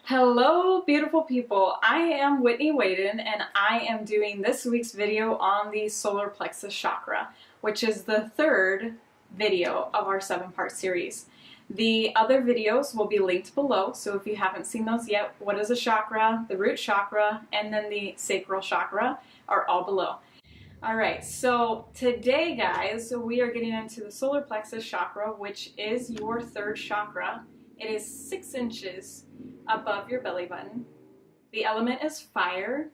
Hello, beautiful people. I am Whitney Waden, and I am doing this week's video on the solar plexus chakra, which is the third video of our 7-part series. The other videos will be linked below, so if you haven't seen those yet, what is a chakra, the root chakra, and then the sacral chakra are all below. Alright, so today, guys, we are getting into the solar plexus chakra, which is your third chakra. It is 6 inches above your belly button. The element is fire.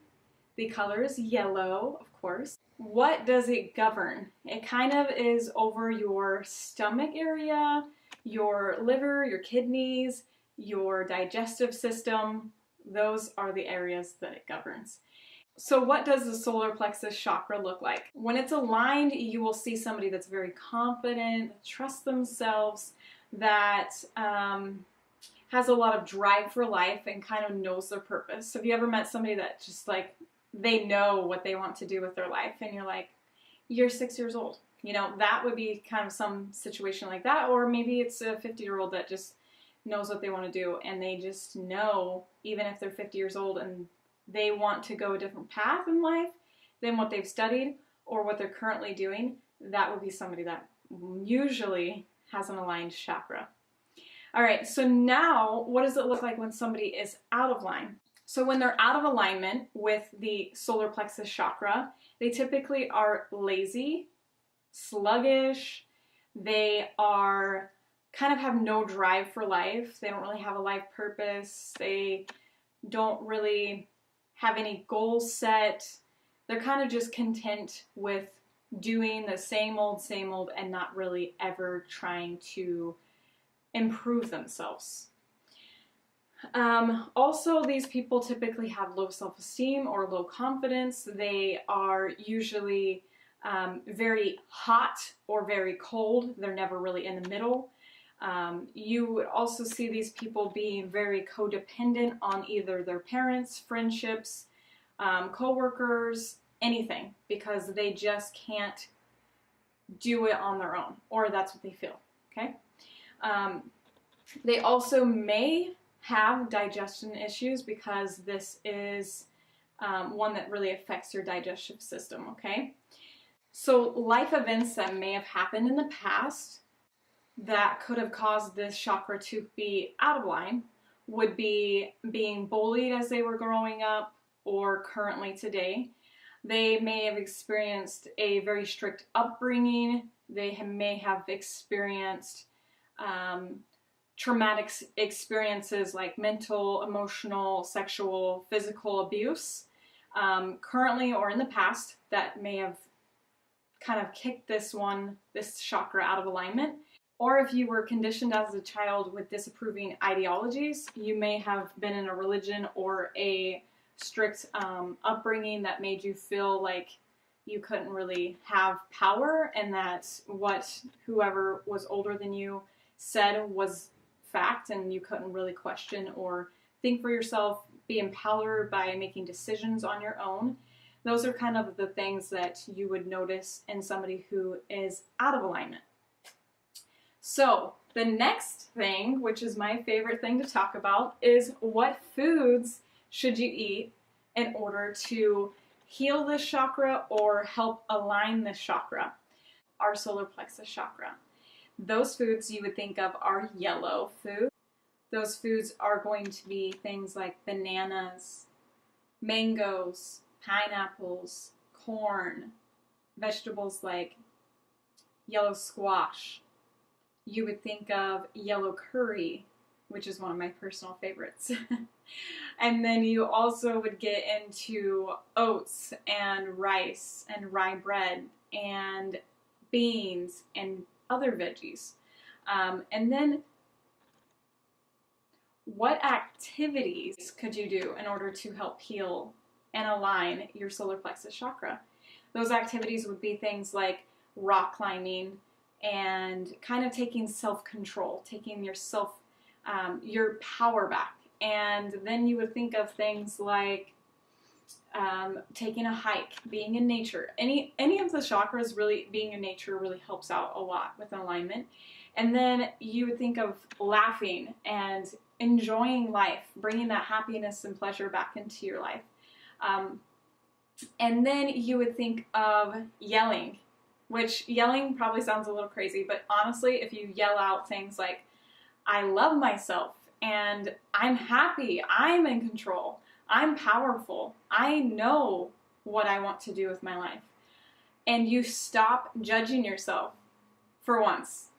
The color is yellow, of course. What does it govern? It kind of is over your stomach area, your liver, your kidneys, your digestive system. Those are the areas that it governs. So what does the solar plexus chakra look like? When it's aligned, you will see somebody that's very confident, trusts themselves, that has a lot of drive for life and kind of knows their purpose. Have you ever met somebody that just like, they know what they want to do with their life and you're like, you're 6 years old. You know, that would be kind of some situation like that. Or maybe it's a 50-year-old that just knows what they want to do and they just know, even if they're 50 years old and they want to go a different path in life than what they've studied or what they're currently doing, that would be somebody that usually has an aligned chakra. All right, so now what does it look like when somebody is out of line? So when they're out of alignment with the solar plexus chakra, they typically are lazy, sluggish, they are kind of have no drive for life, they don't really have a life purpose, they don't really have any goals set, they're kind of just content with doing the same old, and not really ever trying to improve themselves. Also, these people typically have low self-esteem or low confidence. They are usually very hot or very cold. They're never really in the middle. You would also see these people being very codependent on either their parents, friendships, co-workers, anything, because they just can't do it on their own, or that's what they feel, okay? They also may have digestion issues because this is one that really affects your digestive system, okay? So life events that may have happened in the past that could have caused this chakra to be out of line would be being bullied as they were growing up or currently today. They may have experienced a very strict upbringing. They may have experienced traumatic experiences like mental, emotional, sexual, physical abuse, currently or in the past, that may have kind of kicked this chakra out of alignment. Or if you were conditioned as a child with disapproving ideologies, you may have been in a religion or a strict upbringing that made you feel like you couldn't really have power and that what whoever was older than you said was fact and you couldn't really question or think for yourself, be empowered by making decisions on your own. Those are kind of the things that you would notice in somebody who is out of alignment. So the next thing, which is my favorite thing to talk about, is what foods should you eat in order to heal this chakra or help align this chakra, our solar plexus chakra. Those foods you would think of are yellow foods. Those foods are going to be things like bananas, mangoes, pineapples, corn, vegetables like yellow squash. You would think of yellow curry, which is one of my personal favorites. And then you also would get into oats and rice and rye bread and beans and other veggies. And then what activities could you do in order to help heal and align your solar plexus chakra? Those activities would be things like rock climbing and kind of taking self-control, taking your power back. And then you would think of things like taking a hike, being in nature. Any of the chakras, really being in nature really helps out a lot with alignment. And then you would think of laughing and enjoying life, bringing that happiness and pleasure back into your life. And then you would think of yelling, which yelling probably sounds a little crazy, but honestly, if you yell out things like, I love myself, and I'm happy, I'm in control, I'm powerful, I know what I want to do with my life, and you stop judging yourself for once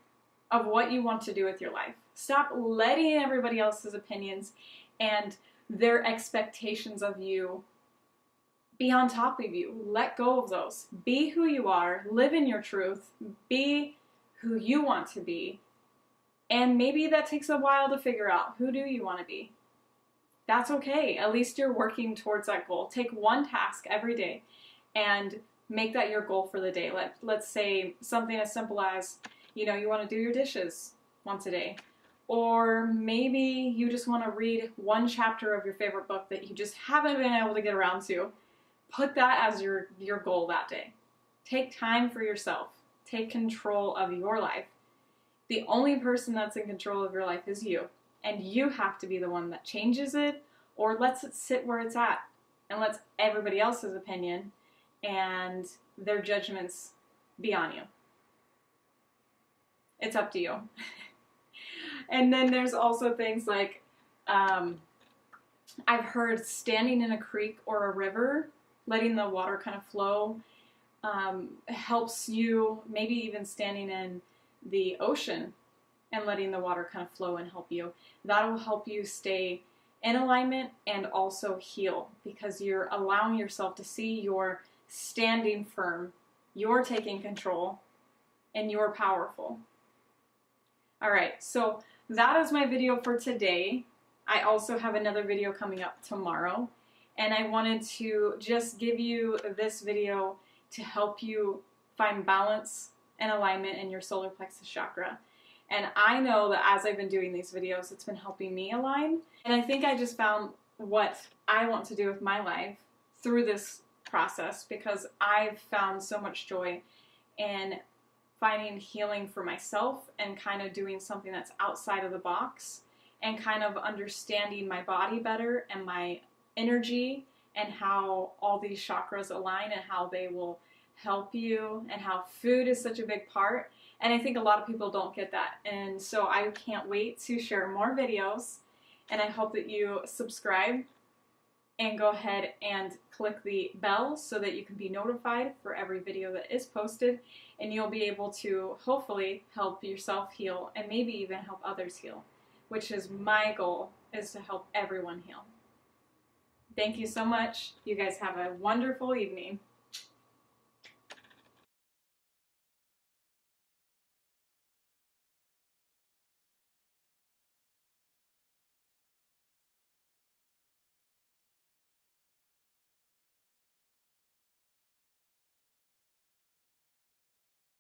of what you want to do with your life. Stop letting everybody else's opinions and their expectations of you be on top of you. Let go of those. Be who you are, live in your truth, be who you want to be. And maybe that takes a while to figure out, who do you want to be? That's okay. At least you're working towards that goal. Take one task every day and make that your goal for the day. Let's say something as simple as, you want to do your dishes once a day. Or maybe you just want to read one chapter of your favorite book that you just haven't been able to get around to. Put that as your goal that day. Take time for yourself. Take control of your life. The only person that's in control of your life is you. And you have to be the one that changes it or lets it sit where it's at and lets everybody else's opinion and their judgments be on you. It's up to you. And then there's also things like, I've heard standing in a creek or a river, letting the water kind of flow, helps you, maybe even standing in the ocean and letting the water kind of flow and help you. That'll help you stay in alignment and also heal, because you're allowing yourself to see you're standing firm, you're taking control, and you're powerful. All right, so that is my video for today. I also have another video coming up tomorrow, and I wanted to just give you this video to help you find balance and alignment in your solar plexus chakra. And I know that as I've been doing these videos, it's been helping me align. And I think I just found what I want to do with my life through this process, because I've found so much joy in finding healing for myself and kind of doing something that's outside of the box and kind of understanding my body better and my energy and how all these chakras align and how they will help you and how food is such a big part. And I think a lot of people don't get that. And so I can't wait to share more videos, and I hope that you subscribe and go ahead and click the bell so that you can be notified for every video that is posted, and you'll be able to hopefully help yourself heal and maybe even help others heal, which is my goal, is to help everyone heal. Thank you so much. You guys have a wonderful evening.